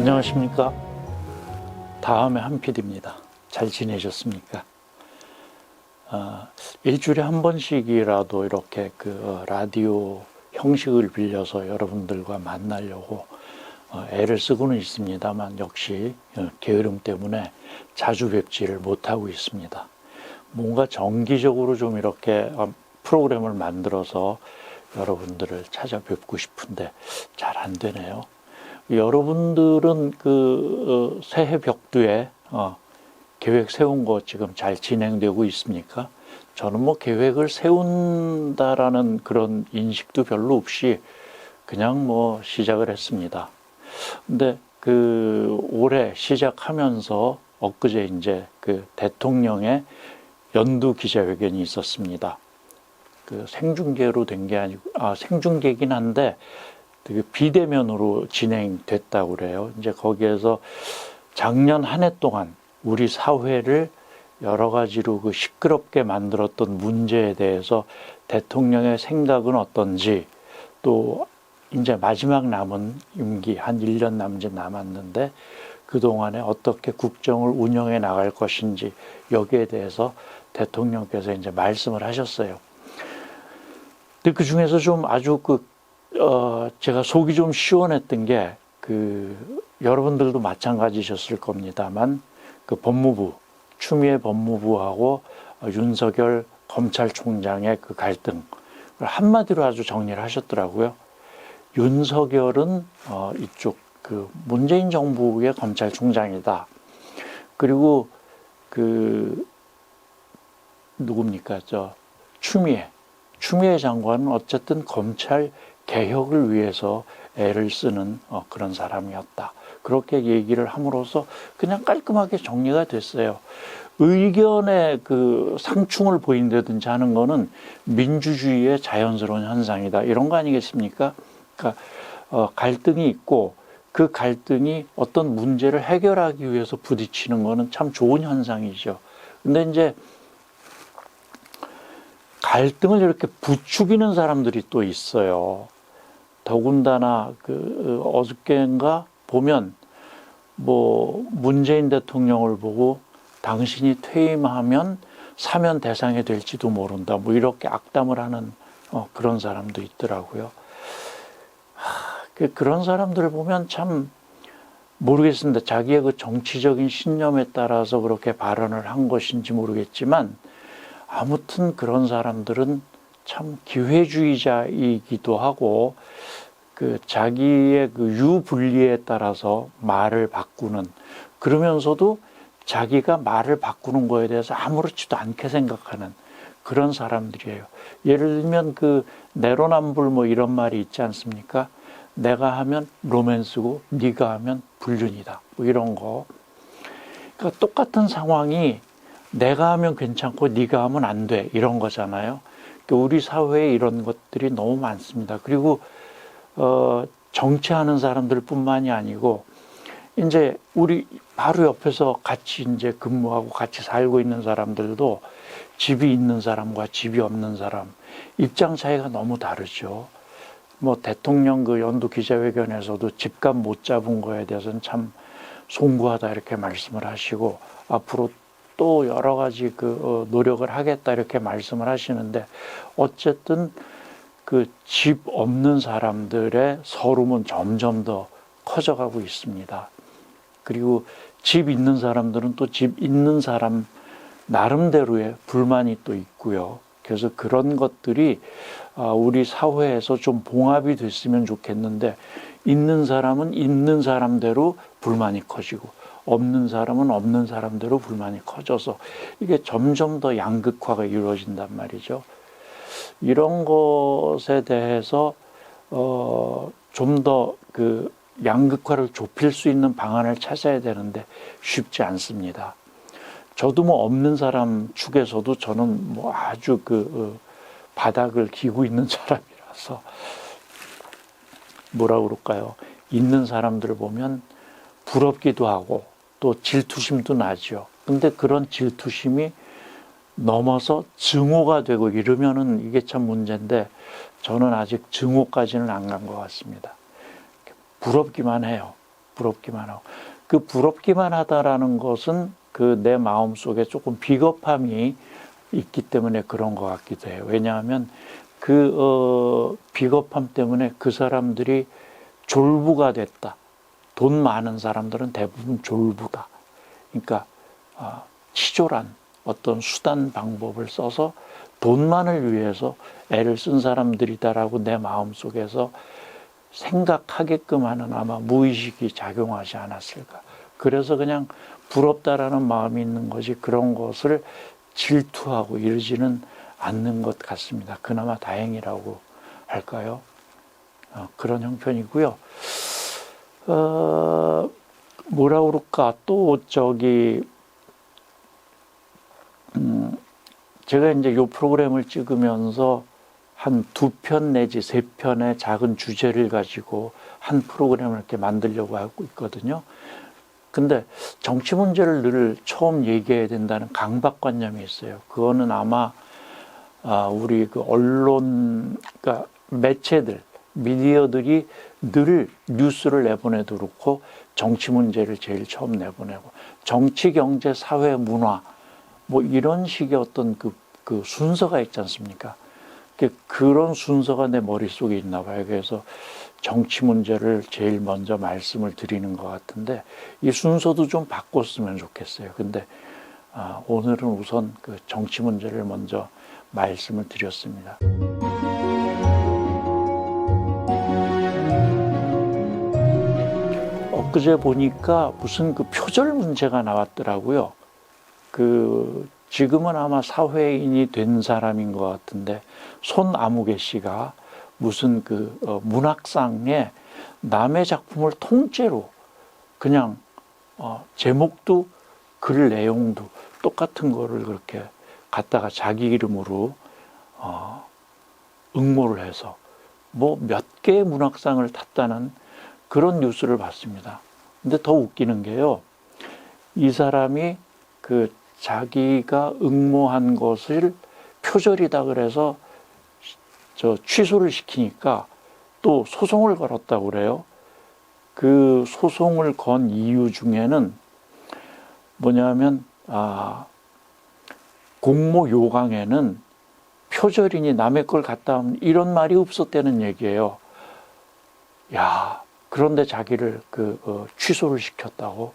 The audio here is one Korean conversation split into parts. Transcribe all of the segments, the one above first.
안녕하십니까. 다음에 한필입니다. 잘 지내셨습니까? 일주일에 한 번씩이라도 이렇게 라디오 형식을 빌려서 여러분들과 만나려고 애를 쓰고는 있습니다만 역시 게으름 때문에 자주 뵙지를 못하고 있습니다. 뭔가 정기적으로 좀 이렇게 프로그램을 만들어서 여러분들을 찾아뵙고 싶은데 잘 안 되네요. 여러분들은 새해 벽두에 계획 세운 거 지금 잘 진행되고 있습니까? 저는 뭐 계획을 세운다라는 그런 인식도 별로 없이 그냥 뭐 시작을 했습니다. 근데 올해 시작하면서 엊그제 이제 대통령의 연두 기자회견이 있었습니다. 생중계로 된 게 아니고, 생중계긴 한데, 되게 비대면으로 진행됐다고 그래요. 이제 거기에서 작년 한 해 동안 우리 사회를 여러 가지로 시끄럽게 만들었던 문제에 대해서 대통령의 생각은 어떤지, 또 이제 마지막 남은 임기 한 1년 남았는데 그동안에 어떻게 국정을 운영해 나갈 것인지 여기에 대해서 대통령께서 이제 말씀을 하셨어요. 근데 그 중에서 좀 아주 제가 속이 좀 시원했던 게 여러분들도 마찬가지셨을 겁니다만 법무부, 추미애 법무부하고 윤석열 검찰총장의 갈등 한마디로 아주 정리를 하셨더라고요. 윤석열은 이쪽 문재인 정부의 검찰총장이다. 그리고 누굽니까? 추미애 장관은 어쨌든 검찰 개혁을 위해서 애를 쓰는 그런 사람이었다. 그렇게 얘기를 함으로써 그냥 깔끔하게 정리가 됐어요. 의견의 상충을 보인다든지 하는 거는 민주주의의 자연스러운 현상이다. 이런 거 아니겠습니까? 그러니까 갈등이 있고 그 갈등이 어떤 문제를 해결하기 위해서 부딪히는 거는 참 좋은 현상이죠. 근데 이제 갈등을 이렇게 부추기는 사람들이 또 있어요. 더군다나 어저께인가 보면 문재인 대통령을 보고 당신이 퇴임하면 사면 대상이 될지도 모른다. 이렇게 악담을 하는 그런 사람도 있더라고요. 그런 사람들을 보면 참 모르겠습니다. 자기의 정치적인 신념에 따라서 그렇게 발언을 한 것인지 모르겠지만 아무튼 그런 사람들은 참 기회주의자이기도 하고 자기의 유불리에 따라서 말을 바꾸는, 그러면서도 자기가 말을 바꾸는 거에 대해서 아무렇지도 않게 생각하는 그런 사람들이에요. 예를 들면 내로남불 이런 말이 있지 않습니까? 내가 하면 로맨스고 네가 하면 불륜이다. 이런 거. 그러니까 똑같은 상황이 내가 하면 괜찮고 네가 하면 안 돼. 이런 거잖아요. 우리 사회에 이런 것들이 너무 많습니다. 그리고 정치하는 사람들뿐만이 아니고 이제 우리 바로 옆에서 같이 이제 근무하고 같이 살고 있는 사람들도 집이 있는 사람과 집이 없는 사람 입장 차이가 너무 다르죠. 대통령 연두 기자회견에서도 집값 못 잡은 거에 대해서는 참 송구하다 이렇게 말씀을 하시고 앞으로 또 여러 가지 노력을 하겠다 이렇게 말씀을 하시는데 어쨌든 집 없는 사람들의 서름은 점점 더 커져가고 있습니다. 그리고 집 있는 사람들은 또 집 있는 사람 나름대로의 불만이 또 있고요. 그래서 그런 것들이 우리 사회에서 좀 봉합이 됐으면 좋겠는데 있는 사람은 있는 사람대로 불만이 커지고 없는 사람은 없는 사람대로 불만이 커져서 이게 점점 더 양극화가 이루어진단 말이죠. 이런 것에 대해서 좀 더 양극화를 좁힐 수 있는 방안을 찾아야 되는데 쉽지 않습니다. 저도 없는 사람 축에서도 저는 아주 바닥을 기고 있는 사람이라서 뭐라 그럴까요? 있는 사람들을 보면 부럽기도 하고 또 질투심도 나죠. 근데 그런 질투심이 넘어서 증오가 되고 이러면은 이게 참 문제인데 저는 아직 증오까지는 안 간 것 같습니다. 부럽기만 해요. 부럽기만 하고. 그 부럽기만 하다라는 것은 그 내 마음속에 조금 비겁함이 있기 때문에 그런 것 같기도 해요. 왜냐하면 그 비겁함 때문에 그 사람들이 졸부가 됐다. 돈 많은 사람들은 대부분 졸부다. 그러니까 치졸한 어떤 수단 방법을 써서 돈만을 위해서 애를 쓴 사람들이다라고 내 마음속에서 생각하게끔 하는 아마 무의식이 작용하지 않았을까. 그래서 그냥 부럽다라는 마음이 있는 거지 그런 것을 질투하고 이러지는 않는 것 같습니다. 그나마 다행이라고 할까요? 그런 형편이고요. 뭐라 그럴까 또 제가 이제 요 프로그램을 찍으면서 한 2편 내지 3편의 작은 주제를 가지고 한 프로그램을 이렇게 만들려고 하고 있거든요. 근데 정치 문제를 늘 처음 얘기해야 된다는 강박관념이 있어요. 그거는 아마 우리 그 언론, 그러니까 매체들, 미디어들이 늘 뉴스를 내보내도 그렇고 정치 문제를 제일 처음 내보내고 정치, 경제, 사회, 문화 뭐 이런 식의 어떤 그 순서가 있지 않습니까? 그런 순서가 내 머릿속에 있나 봐요. 그래서 정치 문제를 제일 먼저 말씀을 드리는 것 같은데 이 순서도 좀 바꿨으면 좋겠어요. 근데 오늘은 우선 그 정치 문제를 먼저 말씀을 드렸습니다. 엊그제 보니까 무슨 그 표절 문제가 나왔더라고요. 지금은 아마 사회인이 된 사람인 것 같은데 손아무개 씨가 무슨 문학상에 남의 작품을 통째로 그냥 제목도 글 내용도 똑같은 거를 그렇게 갖다가 자기 이름으로 응모를 해서 뭐 몇 개의 문학상을 탔다는 그런 뉴스를 봤습니다. 근데 더 웃기는 게요. 이 사람이 자기가 응모한 것을 표절이다 그래서 취소를 시키니까 또 소송을 걸었다고 그래요. 그 소송을 건 이유 중에는 뭐냐면 공모 요강에는 표절이니 남의 걸 갖다 하면 이런 말이 없었다는 얘기예요. 야, 그런데 자기를 취소를 시켰다고?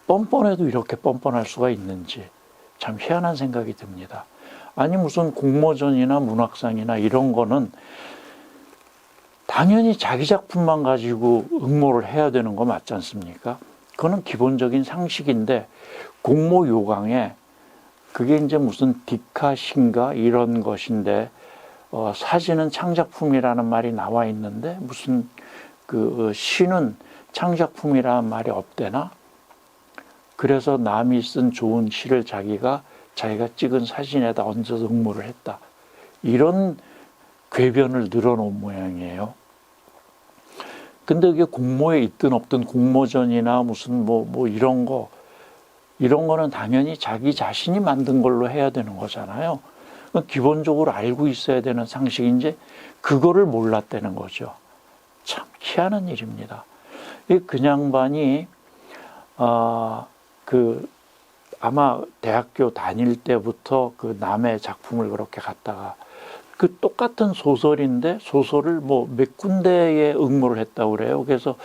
뻔뻔해도 이렇게 뻔뻔할 수가 있는지 참 희한한 생각이 듭니다. 아니 무슨 공모전이나 문학상이나 이런 거는 당연히 자기 작품만 가지고 응모를 해야 되는 거 맞지 않습니까? 그거는 기본적인 상식인데 공모 요강에 그게 이제 무슨 디카신가 이런 것인데 사진은 창작품이라는 말이 나와 있는데 무슨 시는 창작품이라는 말이 없대나? 그래서 남이 쓴 좋은 시를 자기가 찍은 사진에다 얹어서 응모를 했다. 이런 궤변을 늘어놓은 모양이에요. 근데 그게 공모에 있든 없든 공모전이나 무슨 뭐 이런 거는 당연히 자기 자신이 만든 걸로 해야 되는 거잖아요. 기본적으로 알고 있어야 되는 상식인지 그거를 몰랐다는 거죠. 참 희한한 일입니다. 그 양반이 아마 대학교 다닐 때부터 남의 작품을 그렇게 갖다가 똑같은 소설인데 소설을 뭐 몇 군데에 응모를 했다고 그래요. 그래서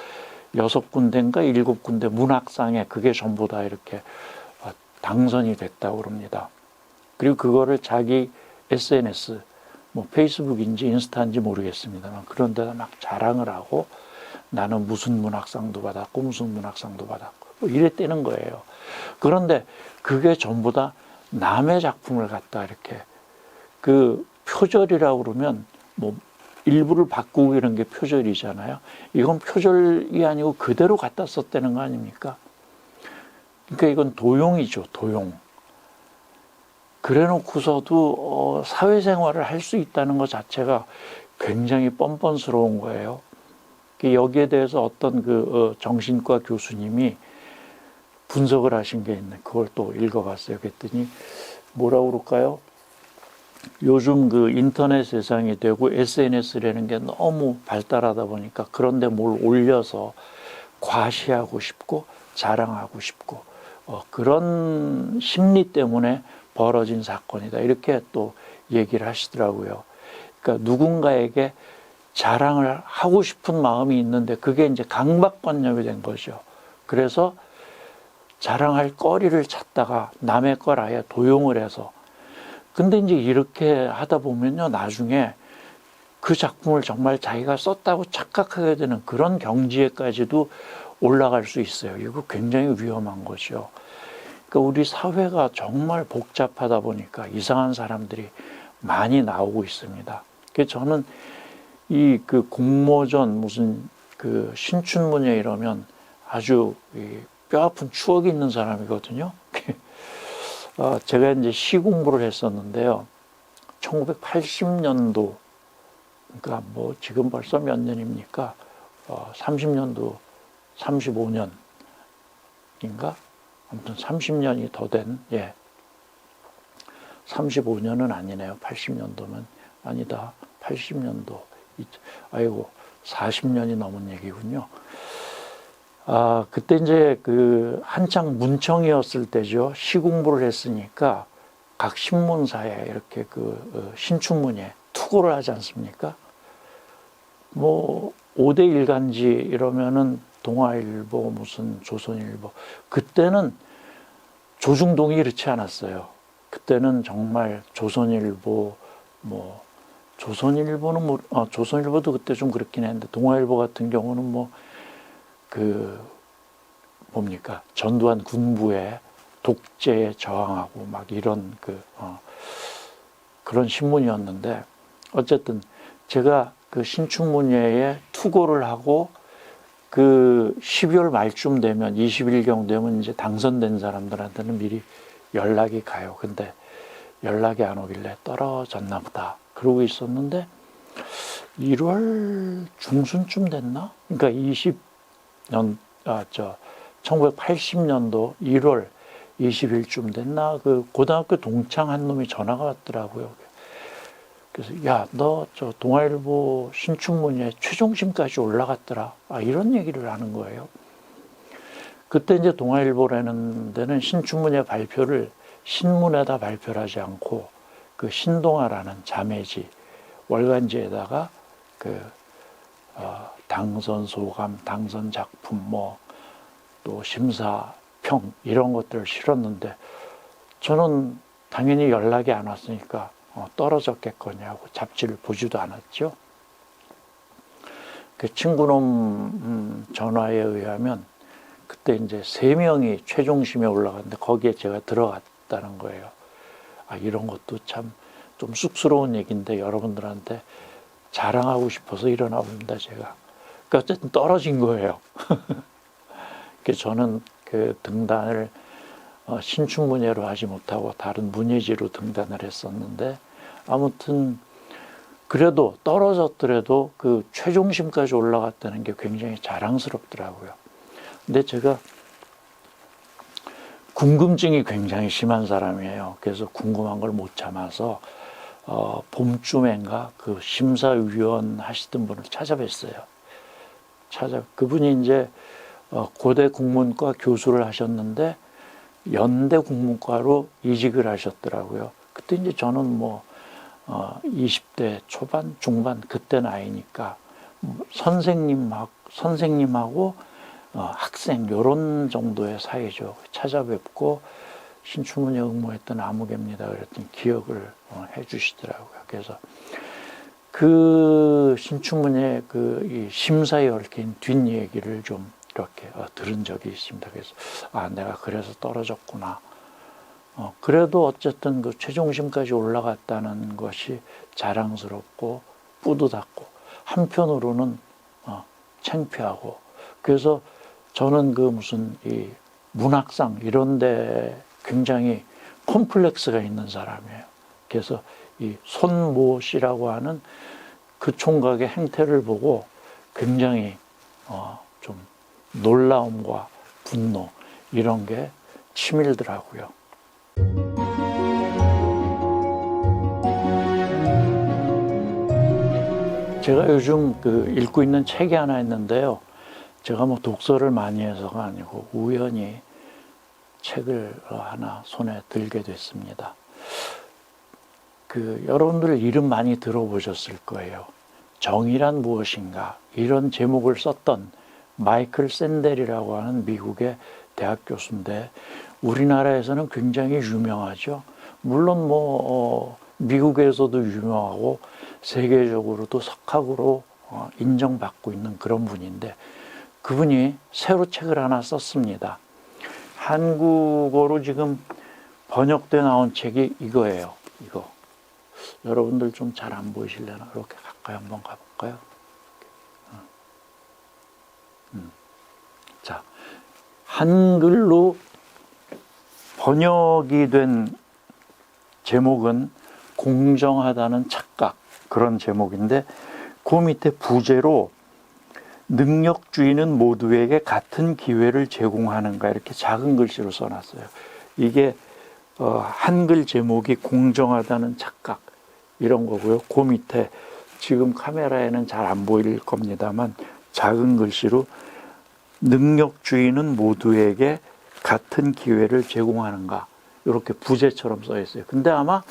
6군데인가 7군데 문학상에 그게 전부 다 이렇게 당선이 됐다고 그럽니다. 그리고 그거를 자기 SNS, 뭐 페이스북인지 인스타인지 모르겠습니다만 그런 데다 막 자랑을 하고 나는 무슨 문학상도 받았고 무슨 문학상도 받았고 뭐 이랬다는 거예요. 그런데 그게 전부 다 남의 작품을 갖다 이렇게 표절이라고 그러면 뭐 일부를 바꾸고 이런 게 표절이잖아요. 이건 표절이 아니고 그대로 갖다 썼다는 거 아닙니까? 그러니까 이건 도용이죠, 도용. 그래 놓고서도 사회생활을 할 수 있다는 것 자체가 굉장히 뻔뻔스러운 거예요. 여기에 대해서 어떤 정신과 교수님이 분석을 하신 게 있네. 그걸 또 읽어봤어요. 그랬더니 뭐라고 그럴까요? 요즘 인터넷 세상이 되고 SNS라는 게 너무 발달하다 보니까 그런데 뭘 올려서 과시하고 싶고 자랑하고 싶고 그런 심리 때문에 벌어진 사건이다. 이렇게 또 얘기를 하시더라고요. 그러니까 누군가에게 자랑을 하고 싶은 마음이 있는데 그게 이제 강박관념이 된 거죠. 그래서 자랑할 거리를 찾다가 남의 걸 아예 도용을 해서, 근데 이제 이렇게 하다 보면요, 나중에 그 작품을 정말 자기가 썼다고 착각하게 되는 그런 경지에까지도 올라갈 수 있어요. 이거 굉장히 위험한 거죠. 그러니까 우리 사회가 정말 복잡하다 보니까 이상한 사람들이 많이 나오고 있습니다. 그래서 저는 이 그 공모전 무슨 그 신춘문예 이러면 아주 뼈아픈 추억이 있는 사람이거든요. 제가 이제 시 공부를 했었는데요. 1980년도, 그러니까 뭐 지금 벌써 몇 년입니까? 30년도, 35년인가? 아무튼 30년이 더 된, 35년은 아니네요. 80년도면 아니다. 80년도. 아이고, 40년이 넘은 얘기군요. 그때 이제 그 한창 문청이었을 때죠. 시 공부를 했으니까 각 신문사에 이렇게 그 신춘문예 투고를 하지 않습니까? 뭐 5대 일간지 이러면은 동아일보 무슨 조선일보, 그때는 조중동이 그렇지 않았어요. 그때는 정말 조선일보 뭐 조선일보는 뭐 조선일보도 그때 좀 그렇긴 했는데 동아일보 같은 경우는 뭐 그 뭡니까, 전두환 군부의 독재에 저항하고 막 이런 그런 신문이었는데, 어쨌든 제가 그 신춘문예에 투고를 하고 그 12월 말쯤 되면 20일경 되면 이제 당선된 사람들한테는 미리 연락이 가요. 근데 연락이 안 오길래 떨어졌나 보다 그러고 있었는데 1월 중순쯤 됐나? 그러니까 1980년도 1월 20일쯤 됐나? 그 고등학교 동창 한 놈이 전화가 왔더라고요. 그래서 야, 너 저 동아일보 신춘문예 최종심까지 올라갔더라. 이런 얘기를 하는 거예요. 그때 이제 동아일보라는 데는 신춘문예 발표를 신문에다 발표를 하지 않고 그 신동아라는 자매지 월간지에다가 당선 소감, 당선 작품, 뭐 또 심사평 이런 것들을 실었는데, 저는 당연히 연락이 안 왔으니까 떨어졌겠거냐고 잡지를 보지도 않았죠. 그 친구놈 전화에 의하면 그때 이제 3명이 최종심에 올라갔는데 거기에 제가 들어갔다는 거예요. 이런 것도 참 좀 쑥스러운 얘기인데 여러분들한테 자랑하고 싶어서 일어나 봅니다, 제가. 그러니까 어쨌든 떨어진 거예요. 그래서 저는 그 등단을 신춘문예로 하지 못하고 다른 문예지로 등단을 했었는데, 아무튼 그래도 떨어졌더라도 그 최종심까지 올라갔다는 게 굉장히 자랑스럽더라고요. 근데 제가 궁금증이 굉장히 심한 사람이에요. 그래서 궁금한 걸 못 참아서 봄쯤엔가 그 심사위원 하시던 분을 찾아뵀어요. 그분이 이제 고대 국문과 교수를 하셨는데 연대 국문과로 이직을 하셨더라고요. 그때 이제 저는 뭐 20대 초반, 중반 그때 나이니까 선생님하고 학생 요런 정도의 사이죠. 찾아뵙고 신춘문예 응모했던 아무개입니다. 그랬더니 기억을 해주시더라고요. 그래서 그 신춘문예 이 심사에 얽힌 뒷얘기를 좀 이렇게 들은 적이 있습니다. 그래서 내가 그래서 떨어졌구나. 그래도 어쨌든 그 최종심까지 올라갔다는 것이 자랑스럽고 뿌듯하고 한편으로는 창피하고, 그래서 저는 그 무슨 이 문학상 이런 데 굉장히 콤플렉스가 있는 사람이에요. 그래서 이 손모 씨라고 하는 그 총각의 행태를 보고 굉장히 좀 놀라움과 분노 이런 게 치밀더라고요. 제가 요즘 읽고 있는 책이 하나 있는데요. 제가 뭐 독서를 많이 해서가 아니고 우연히 책을 하나 손에 들게 됐습니다. 여러분들 이름 많이 들어보셨을 거예요. 정의란 무엇인가 이런 제목을 썼던 마이클 샌델이라고 하는 미국의 대학 교수인데 우리나라에서는 굉장히 유명하죠. 물론 미국에서도 유명하고 세계적으로도 석학으로 인정받고 있는 그런 분인데 그분이 새로 책을 하나 썼습니다. 한국어로 지금 번역돼 나온 책이 이거예요. 이거. 여러분들 좀 잘 안 보이실려나? 이렇게 가까이 한번 가볼까요? 자, 한글로 번역이 된 제목은 공정하다는 착각 그런 제목인데 그 밑에 부제로 능력주의는 모두에게 같은 기회를 제공하는가 이렇게 작은 글씨로 써놨어요. 이게 한글 제목이 공정하다는 착각 이런 거고요. 그 밑에 지금 카메라에는 잘 안 보일 겁니다만 작은 글씨로 능력주의는 모두에게 같은 기회를 제공하는가 이렇게 부제처럼 써 있어요. 근데 아마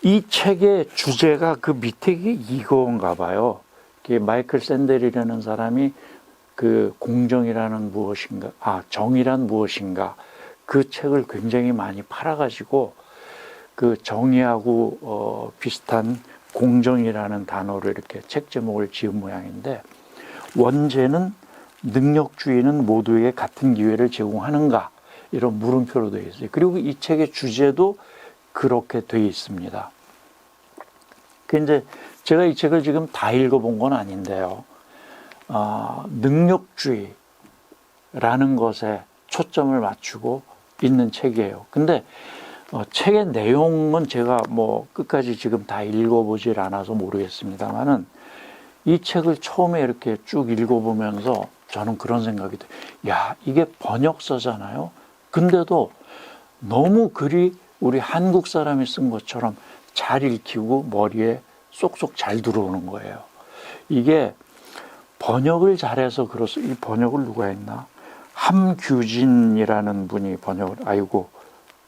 이 책의 주제가 그 밑에 이건가 봐요. 마이클 샌델이라는 사람이 공정이라는 무엇인가, 정의란 무엇인가 그 책을 굉장히 많이 팔아가지고 정의하고 비슷한 공정이라는 단어로 이렇게 책 제목을 지은 모양인데 원제는 능력주의는 모두에게 같은 기회를 제공하는가 이런 물음표로 되어 있어요. 그리고 이 책의 주제도 그렇게 되어 있습니다. 이제 제가 이 책을 지금 다 읽어본 건 아닌데요. 능력주의라는 것에 초점을 맞추고 있는 책이에요. 근데 책의 내용은 제가 끝까지 지금 다 읽어보질 않아서 모르겠습니다만은 이 책을 처음에 이렇게 쭉 읽어보면서 저는 그런 생각이 들어요. 야, 이게 번역서잖아요. 근데도 너무 글이 우리 한국 사람이 쓴 것처럼 잘 읽히고 머리에 쏙쏙 잘 들어오는 거예요. 이게 번역을 잘해서 그렇습니다. 이 번역을 누가 했나? 함규진이라는 분이 번역을, 아이고,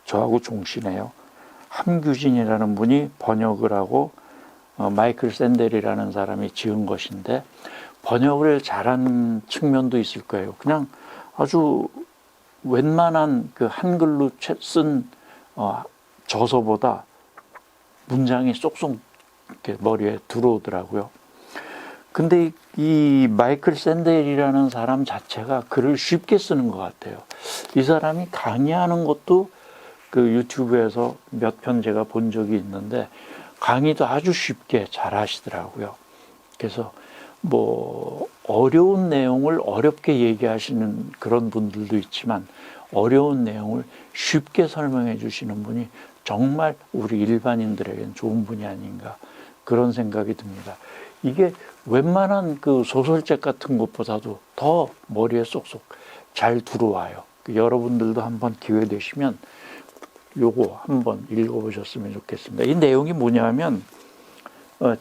저하고 종시네요. 함규진이라는 분이 번역을 하고 마이클 샌델이라는 사람이 지은 것인데 번역을 잘한 측면도 있을 거예요. 그냥 아주 웬만한 한글로 쓴 저서보다 문장이 쏙쏙 이렇게 머리에 들어오더라고요. 근데 이 마이클 샌델이라는 사람 자체가 글을 쉽게 쓰는 것 같아요. 이 사람이 강의하는 것도 유튜브에서 몇 편 제가 본 적이 있는데 강의도 아주 쉽게 잘 하시더라고요. 그래서 어려운 내용을 어렵게 얘기하시는 그런 분들도 있지만 어려운 내용을 쉽게 설명해 주시는 분이 정말 우리 일반인들에겐 좋은 분이 아닌가 그런 생각이 듭니다. 이게 웬만한 소설책 같은 것보다도 더 머리에 쏙쏙 잘 들어와요. 여러분들도 한번 기회 되시면 요거 한번 읽어보셨으면 좋겠습니다. 이 내용이 뭐냐면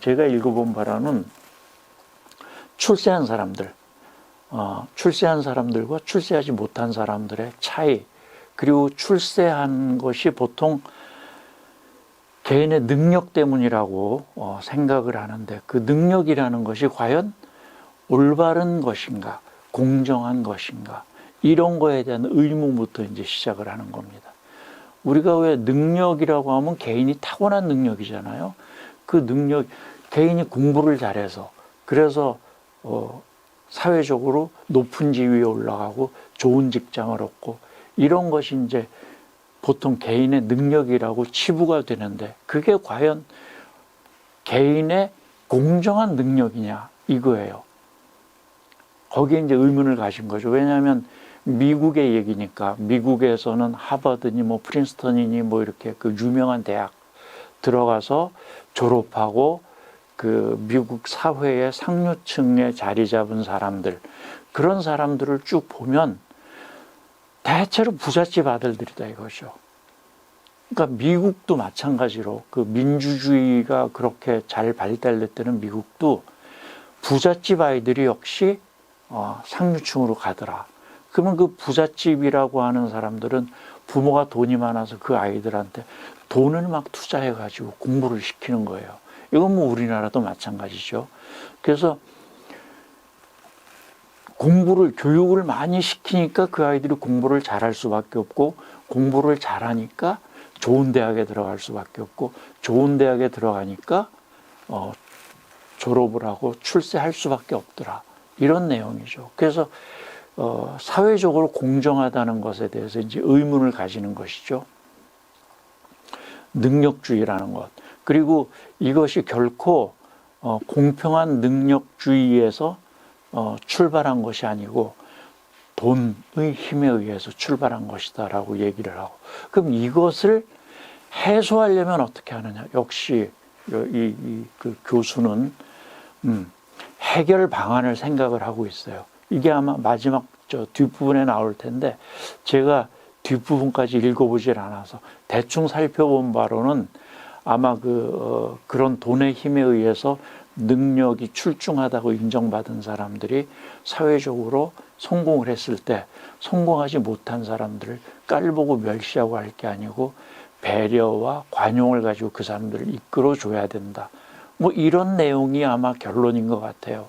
제가 읽어본 바로는 출세한 사람들, 출세한 사람들과 출세하지 못한 사람들의 차이, 그리고 출세한 것이 보통 개인의 능력 때문이라고 생각을 하는데 그 능력이라는 것이 과연 올바른 것인가, 공정한 것인가 이런 거에 대한 의문부터 이제 시작을 하는 겁니다. 우리가 왜 능력이라고 하면 개인이 타고난 능력이잖아요. 그 능력, 개인이 공부를 잘해서 그래서 사회적으로 높은 지위에 올라가고 좋은 직장을 얻고 이런 것이 이제 보통 개인의 능력이라고 치부가 되는데 그게 과연 개인의 공정한 능력이냐 이거예요. 거기에 이제 의문을 가신 거죠. 왜냐하면 미국의 얘기니까 미국에서는 하버드니 프린스턴이니 이렇게 유명한 대학 들어가서 졸업하고 미국 사회의 상류층에 자리 잡은 사람들 그런 사람들을 쭉 보면 대체로 부잣집 아들들이다 이거죠. 그러니까 미국도 마찬가지로 민주주의가 그렇게 잘 발달될 때는 미국도 부잣집 아이들이 역시 상류층으로 가더라. 그러면 그 부잣집이라고 하는 사람들은 부모가 돈이 많아서 그 아이들한테 돈을 막 투자해가지고 공부를 시키는 거예요. 이건 뭐 우리나라도 마찬가지죠. 그래서 교육을 많이 시키니까 그 아이들이 공부를 잘할 수밖에 없고, 공부를 잘하니까 좋은 대학에 들어갈 수밖에 없고, 좋은 대학에 들어가니까 졸업을 하고 출세할 수밖에 없더라. 이런 내용이죠. 그래서 사회적으로 공정하다는 것에 대해서 이제 의문을 가지는 것이죠. 능력주의라는 것. 그리고 이것이 결코 공평한 능력주의에서 출발한 것이 아니고 돈의 힘에 의해서 출발한 것이다라고 얘기를 하고, 그럼 이것을 해소하려면 어떻게 하느냐? 역시 그 교수는 해결 방안을 생각을 하고 있어요. 이게 아마 마지막 뒷부분에 나올 텐데, 제가 뒷부분까지 읽어보질 않아서 대충 살펴본 바로는 아마 그런 돈의 힘에 의해서 능력이 출중하다고 인정받은 사람들이 사회적으로 성공을 했을 때 성공하지 못한 사람들을 깔보고 멸시하고 할 게 아니고 배려와 관용을 가지고 그 사람들을 이끌어줘야 된다. 뭐 이런 내용이 아마 결론인 것 같아요.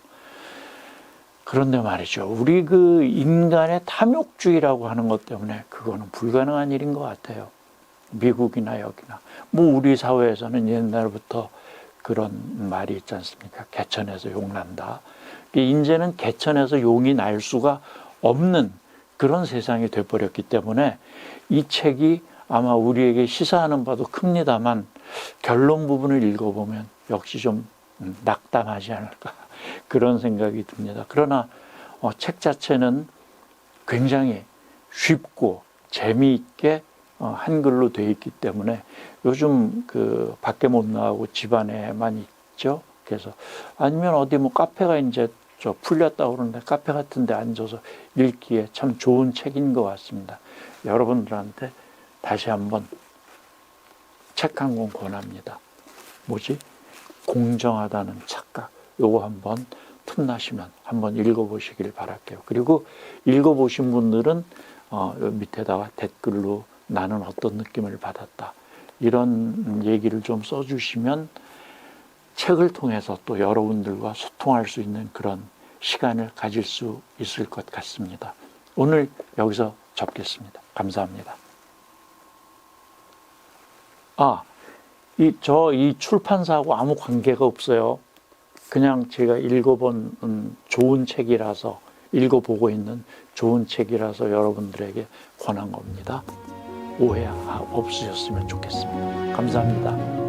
그런데 말이죠. 우리 그 인간의 탐욕주의라고 하는 것 때문에 그거는 불가능한 일인 것 같아요. 미국이나 여기나. 뭐 우리 사회에서는 옛날부터 그런 말이 있지 않습니까? 개천에서 용 난다. 이제는 개천에서 용이 날 수가 없는 그런 세상이 돼버렸기 때문에 이 책이 아마 우리에게 시사하는 바도 큽니다만 결론 부분을 읽어보면 역시 좀 낙담하지 않을까 그런 생각이 듭니다. 그러나 책 자체는 굉장히 쉽고 재미있게 한글로 되어 있기 때문에 요즘 밖에 못 나가고 집안에만 있죠. 그래서 아니면 어디 뭐 카페가 이제 풀렸다고 그러는데 카페 같은 데 앉아서 읽기에 참 좋은 책인 것 같습니다. 여러분들한테 다시 한번 책 한 권 권합니다. 뭐지? 공정하다는 착각. 요거 한번 틈나시면 한번 읽어보시길 바랄게요. 그리고 읽어보신 분들은 밑에다가 댓글로 나는 어떤 느낌을 받았다. 이런 얘기를 좀 써주시면 책을 통해서 또 여러분들과 소통할 수 있는 그런 시간을 가질 수 있을 것 같습니다. 오늘 여기서 접겠습니다. 감사합니다. 이 출판사하고 아무 관계가 없어요. 그냥 제가 읽어본 좋은 책이라서, 읽어보고 있는 좋은 책이라서 여러분들에게 권한 겁니다. 오해 없으셨으면 좋겠습니다. 감사합니다.